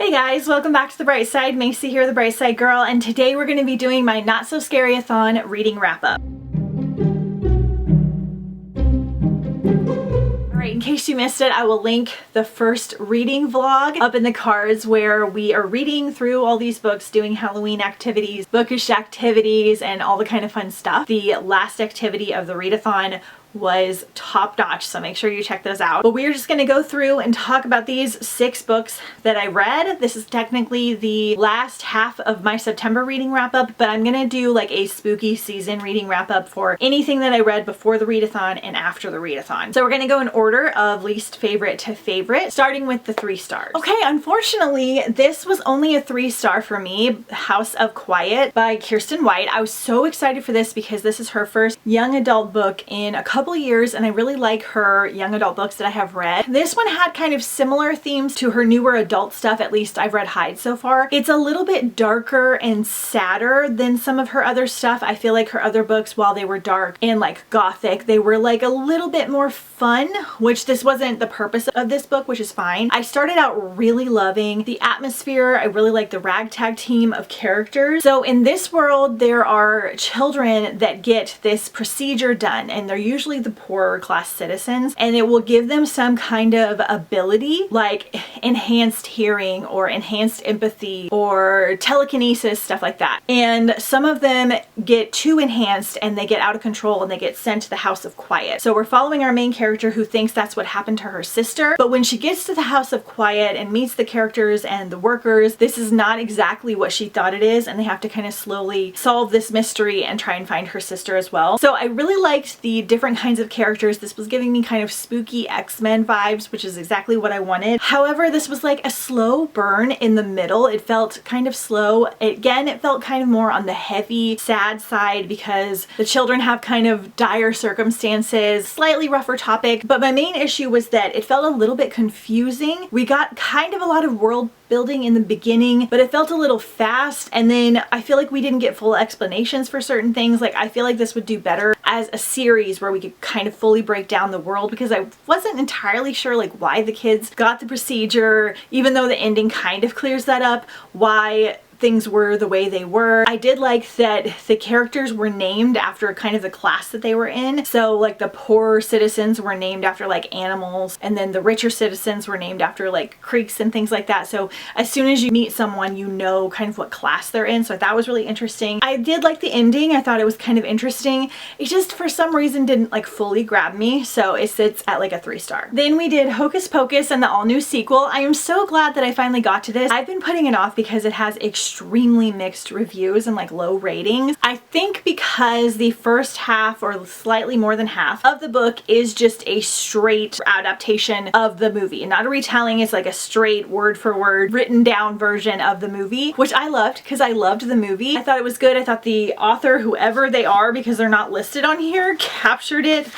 Hey guys, welcome back to The Bright Side. Macy here, The Bright Side Girl, and today we're going to be doing my Not So Scaryathon reading wrap-up. Alright, in case you missed it, I will link the first reading vlog up in the cards where we are reading through all these books, doing Halloween activities, bookish activities, and all the kind of fun stuff. The last activity of the readathon was top notch, so make sure you check those out. But we're just going to go through and talk about these 6 books that I read. This is technically the last half of my September reading wrap up, but I'm going to do like a spooky season reading wrap up for anything that I read before the readathon and after the readathon. So we're going to go in order of least favorite to favorite, starting with the 3 stars. Okay, unfortunately, this was only a 3-star for me. House of Quiet by Kiersten White. I was so excited for this because this is her first young adult book in a couple years, and I really like her young adult books that I have read. This one had kind of similar themes to her newer adult stuff, at least I've read Hyde so far. It's a little bit darker and sadder than some of her other stuff. I feel like her other books, while they were dark and like gothic, they were like a little bit more fun, which this wasn't the purpose of this book, which is fine. I started out really loving the atmosphere. I really like the ragtag team of characters. So in this world, there are children that get this procedure done, and they're usually the poorer class citizens, and it will give them some kind of ability like enhanced hearing or enhanced empathy or telekinesis, stuff like that. And some of them get too enhanced and they get out of control and they get sent to the House of Quiet. So we're following our main character who thinks that's what happened to her sister, but when she gets to the House of Quiet and meets the characters and the workers, this is not exactly what she thought it is, and they have to kind of slowly solve this mystery and try and find her sister as well. So I really liked the different kinds of characters. This was giving me kind of spooky X-Men vibes, which is exactly what I wanted. However, this was like a slow burn in the middle. It felt kind of slow. Again, it felt kind of more on the heavy, sad side because the children have kind of dire circumstances, slightly rougher topic, but my main issue was that it felt a little bit confusing. We got kind of a lot of world building in the beginning, but it felt a little fast, and then I feel like we didn't get full explanations for certain things. Like, I feel like this would do better as a series where we could kind of fully break down the world, because I wasn't entirely sure like why the kids got the procedure, even though the ending kind of clears that up, why things were the way they were. I did like that the characters were named after kind of the class that they were in. So like the poorer citizens were named after like animals, and then the richer citizens were named after like creeks and things like that. So as soon as you meet someone, you know kind of what class they're in. So that was really interesting. I did like the ending. I thought it was kind of interesting. It just for some reason didn't like fully grab me. So it sits at like a 3-star. Then we did Hocus Pocus and the all-new sequel. I am so glad that I finally got to this. I've been putting it off because it has extremely mixed reviews and like low ratings. I think because the first half, or slightly more than half of the book, is just a straight adaptation of the movie, not a retelling. It's like a straight word for word written down version of the movie, which I loved because I loved the movie. I thought it was good. I thought the author, whoever they are, because they're not listed on here, captured it.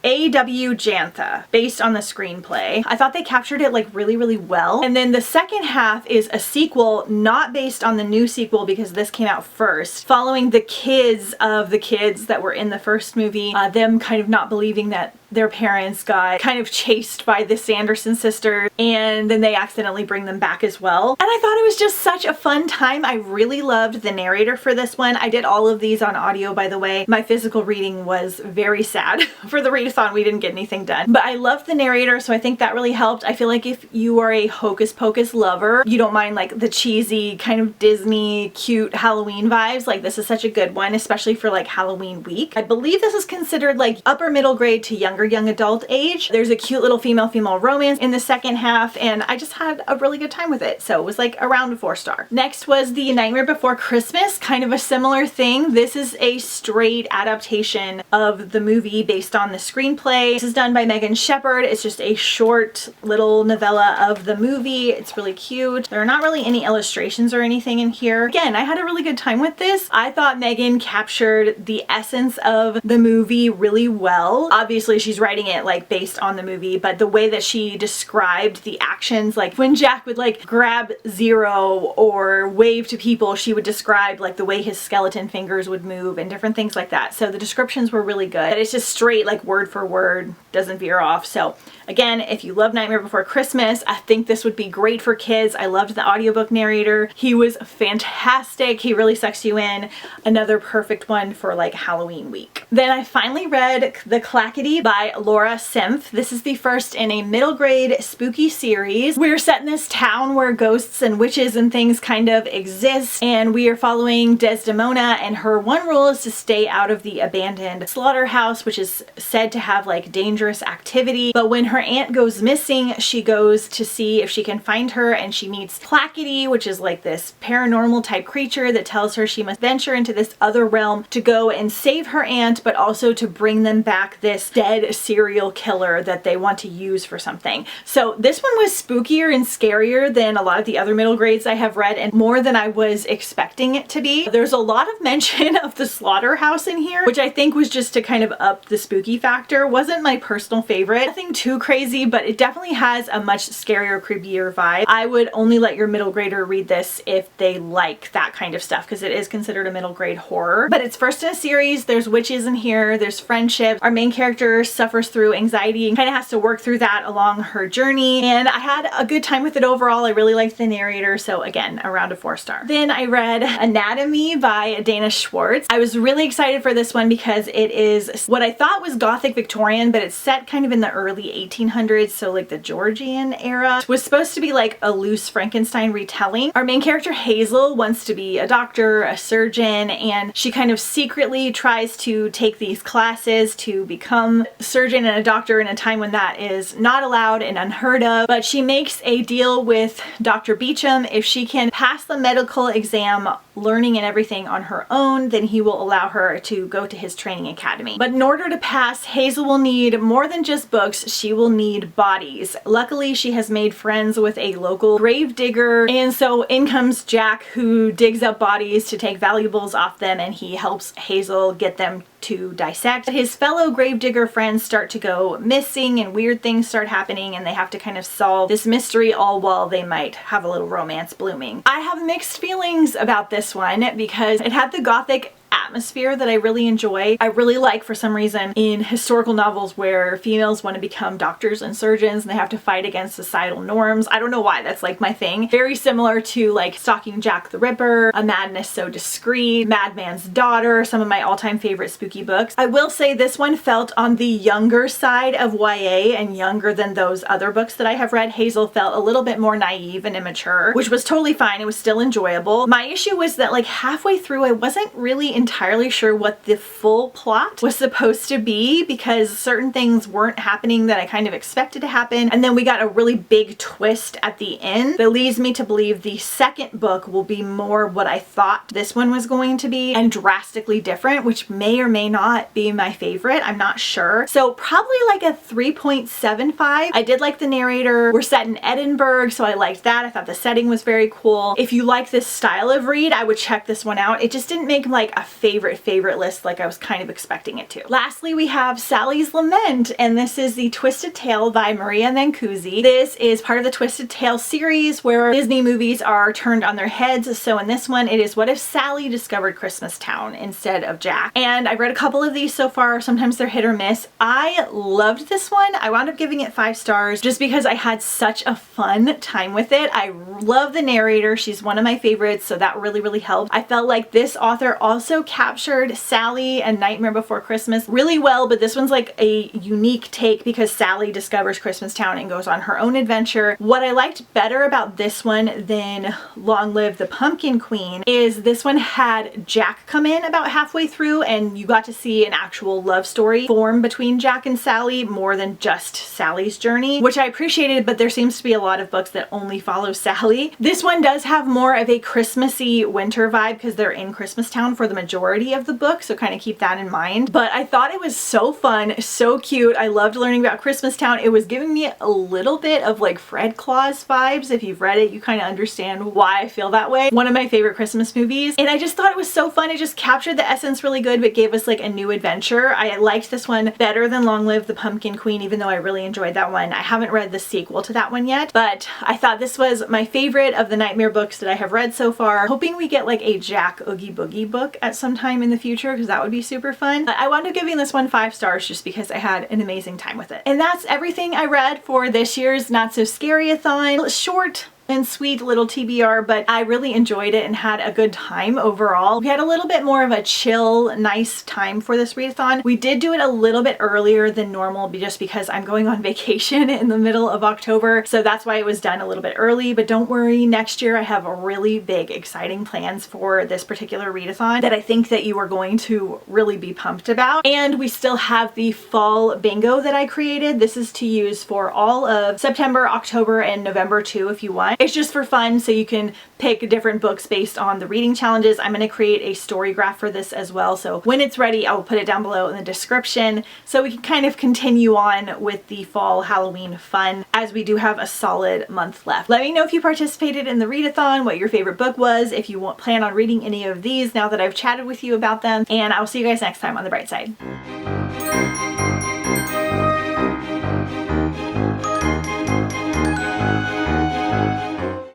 A.W. Jantha, based on the screenplay. I thought they captured it like really, really well. And then the second half is a sequel, not based on the new sequel because this came out first, following the kids of the kids that were in the first movie, them kind of not believing that their parents got kind of chased by the Sanderson sisters, and then they accidentally bring them back as well. And I thought it was just such a fun time. I really loved the narrator for this one. I did all of these on audio, by the way. My physical reading was very sad. For the readathon, we didn't get anything done. But I loved the narrator, so I think that really helped. I feel like if you are a Hocus Pocus lover, you don't mind like the cheesy, kind of Disney, cute Halloween vibes. Like, this is such a good one, especially for like Halloween week. I believe this is considered like upper middle grade to younger young adult age. There's a cute little female romance in the second half, and I just had a really good time with it. So it was like around a 4-star. Next was The Nightmare Before Christmas, kind of a similar thing. This is a straight adaptation of the movie based on the screenplay. This is done by Megan Shepherd. It's just a short little novella of the movie. It's really cute. There are not really any illustrations or anything in here. Again, I had a really good time with this. I thought Megan captured the essence of the movie really well. Obviously, she's she's writing it like based on the movie, but the way that she described the actions, like when Jack would like grab Zero or wave to people, she would describe like the way his skeleton fingers would move and different things like that. So the descriptions were really good. It's just straight like word for word, doesn't veer off. So again, if you love Nightmare Before Christmas, I think this would be great for kids. I loved the audiobook narrator. He was fantastic. He really sucks you in. Another perfect one for like Halloween week. Then I finally read The Clackety by Laura Simph. This is the first in a middle grade spooky series. We're set in this town where ghosts and witches and things kind of exist, and we are following Desdemona, and her one rule is to stay out of the abandoned slaughterhouse, which is said to have like dangerous activity. But when her aunt goes missing, she goes to see if she can find her, and she meets Clackety, which is like this paranormal type creature that tells her she must venture into this other realm to go and save her aunt, but also to bring them back this dead serial killer that they want to use for something. So this one was spookier and scarier than a lot of the other middle grades I have read, and more than I was expecting it to be. There's a lot of mention of the slaughterhouse in here, which I think was just to kind of up the spooky factor. Wasn't my personal favorite. Nothing too crazy, but it definitely has a much scarier, creepier vibe. I would only let your middle grader read this if they like that kind of stuff, because it is considered a middle grade horror. But it's first in a series. There's witches in here, there's friendships. Our main character suffers through anxiety and kind of has to work through that along her journey, and I had a good time with it overall. I really liked the narrator, so again, around a 4-star. Then I read Anatomy by Dana Schwartz. I was really excited for this one because it is what I thought was Gothic Victorian, but it's set kind of in the early 1800s, so like the Georgian era. It was supposed to be like a loose Frankenstein retelling. Our main character Hazel wants to be a doctor, a surgeon, and she kind of secretly tries to take these classes to become a surgeon and a doctor in a time when that is not allowed and unheard of. But she makes a deal with Dr. Beecham. If she can pass the medical exam, learning and everything on her own, then he will allow her to go to his training academy. But in order to pass, Hazel will need more than just books. She will need bodies. Luckily, she has made friends with a local grave digger, and so in comes Jack, who digs up bodies to take valuables off them, and he helps Hazel get them to dissect. His fellow gravedigger friends start to go missing, and weird things start happening, and they have to kind of solve this mystery, all while they might have a little romance blooming. I have mixed feelings about this one because it had the Gothic atmosphere that I really enjoy. I really like, for some reason, in historical novels where females want to become doctors and surgeons and they have to fight against societal norms. I don't know why, that's like my thing. Very similar to like Stalking Jack the Ripper, A Madness So Discreet, Madman's Daughter, some of my all-time favorite spooky books. I will say this one felt on the younger side of YA and younger than those other books that I have read. Hazel felt a little bit more naive and immature, which was totally fine. It was still enjoyable. My issue was that like halfway through I wasn't really entirely sure what the full plot was supposed to be, because certain things weren't happening that I kind of expected to happen, and then we got a really big twist at the end that leads me to believe the second book will be more what I thought this one was going to be, and drastically different, which may or may not be my favorite. I'm not sure. So probably like a 3.75. I did like the narrator. We're set in Edinburgh, so I liked that. I thought the setting was very cool. If you like this style of read, I would check this one out. It just didn't make like a favorite list like I was kind of expecting it to. Lastly, we have Sally's Lament, and this is the Twisted Tale by Maria Mancusi. This is part of the Twisted Tale series where Disney movies are turned on their heads. So in this one, it is what if Sally discovered Christmas Town instead of Jack? And I've read a couple of these so far. Sometimes they're hit or miss. I loved this one. I wound up giving it 5 stars just because I had such a fun time with it. I love the narrator. She's one of my favorites, so that really helped. I felt like this author also captured Sally and Nightmare Before Christmas really well, but this one's like a unique take because Sally discovers Christmas Town and goes on her own adventure. What I liked better about this one than Long Live the Pumpkin Queen is this one had Jack come in about halfway through, and you got to see an actual love story form between Jack and Sally more than just Sally's journey, which I appreciated, but there seems to be a lot of books that only follow Sally. This one does have more of a Christmassy winter vibe because they're in Christmas Town for the majority of the book, so kind of keep that in mind. But I thought it was so fun, so cute. I loved learning about Christmastown. It was giving me a little bit of like Fred Claus vibes. If you've read it, you kind of understand why I feel that way. One of my favorite Christmas movies, and I just thought it was so fun. It just captured the essence really good, but gave us like a new adventure. I liked this one better than Long Live the Pumpkin Queen, even though I really enjoyed that one. I haven't read the sequel to that one yet, but I thought this was my favorite of the Nightmare books that I have read so far. Hoping we get like a Jack Oogie Boogie book at some time in the future, because that would be super fun. But I wound up giving this one 5 stars just because I had an amazing time with it. And that's everything I read for this year's Not So Scaryathon. Short and sweet little TBR, but I really enjoyed it and had a good time overall. We had a little bit more of a chill, nice time for this readathon. We did do it a little bit earlier than normal just because I'm going on vacation in the middle of October, so that's why it was done a little bit early. But don't worry, next year I have really big, exciting plans for this particular readathon that I think that you are going to really be pumped about. And we still have the fall bingo that I created. This is to use for all of September, October, and November too if you want. It's just for fun, so you can pick different books based on the reading challenges. I'm going to create a story graph for this as well, so when it's ready I will put it down below in the description so we can kind of continue on with the fall Halloween fun, as we do have a solid month left. Let me know if you participated in the readathon, what your favorite book was, if you plan on reading any of these now that I've chatted with you about them, and I'll see you guys next time on The Bright Side.